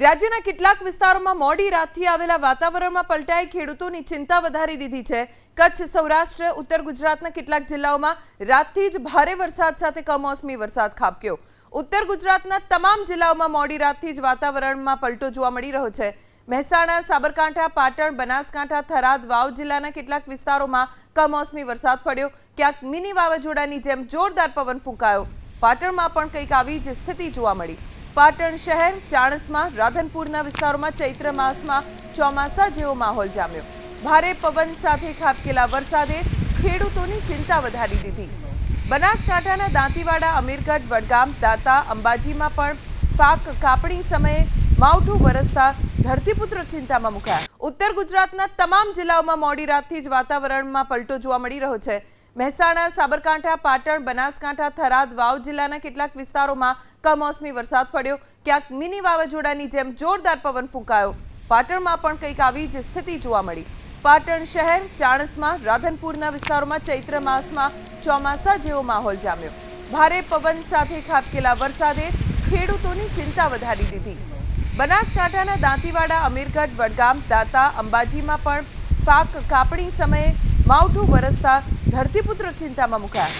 રાજ્યના કેટલાક વિસ્તારોમાં મોડી રાતથી આવેલા વાતાવરણમાં પલટાઈ ખેડૂતોની ચિંતા વધારી દીધી છે। કચ્છ, સૌરાષ્ટ્ર, ઉત્તર ગુજરાતના કેટલાક જિલ્લાઓમાં રાતથી જ ભારે વરસાદ સાથે કમોસમી વરસાદ ખાબક્યો। ઉત્તર ગુજરાતના તમામ જિલ્લાઓમાં મોડી રાતથી જ વાતાવરણમાં પલટો જોવા મળી રહ્યો છે। મહેસાણા, સાબરકાંઠા, પાટણ, બનાસકાંઠા, થરાદ, વાવ જિલ્લાના કેટલાક વિસ્તારોમાં કમોસમી વરસાદ પડ્યો। ક્યાંક મિની વાવાઝોડાની જેમ જોરદાર પવન ફૂંકાયો। પાટણમાં પણ કંઈક આવી જ સ્થિતિ જોવા મળી। પાટણ શહેર, ચાણસ્મા, રાધનપુરના વિસ્તારોમાં ચૈત્ર માસમાં ચોમાસા જેવો માહોલ જામ્યો। ભારે પવન સાથે ખાબકેલા વરસાદે ખેડૂતોની ચિંતા વધારી દીધી। બનાસકાંઠાના દાંતીવાડા, અમીરગઢ, વડગામ, દાંતા, અંબાજીમાં પણ પાક કાપણી સમયે માવઠું વરસતા ધરતીપુત્રો ચિંતામાં મુકાયા। ઉત્તર ગુજરાતના તમામ જિલ્લાઓમાં મોડી રાતથી જ વાતાવરણમાં પલટો જોવા મળી રહ્યો છે। મહેસાણા, સાબરકાંઠા, પાટણ, બનાસકાંઠા, થરાદ, વાવ જિલ્લાના કેટલાક વિસ્તારોમાં કમોસમી વરસાદ પડ્યો। ક્યાંક મિની વાવાઝોડાની જેમ જોરદાર પવન ફૂંકાયો। પાટણમાં પણ કંઈક આવી જ સ્થિતિ જોવા મળી। પાટણ શહેર, ચાણસ્મા, રાધનપુરના વિસ્તારોમાં ચૈત્ર માસમાં ચોમાસા જેવો માહોલ જામ્યો। ભારે પવન સાથે ખાબકેલા વરસાદે ખેડૂતોની ચિંતા વધારી દીધી। બનાસકાંઠાના દાંતીવાડા, અમીરગઢ, વડગામ, દાંતા, અંબાજીમાં પણ પાક કાપણી સમયે માવઠું વરસતા ધરતીપુત્રો ચિંતામાં મુકાયા।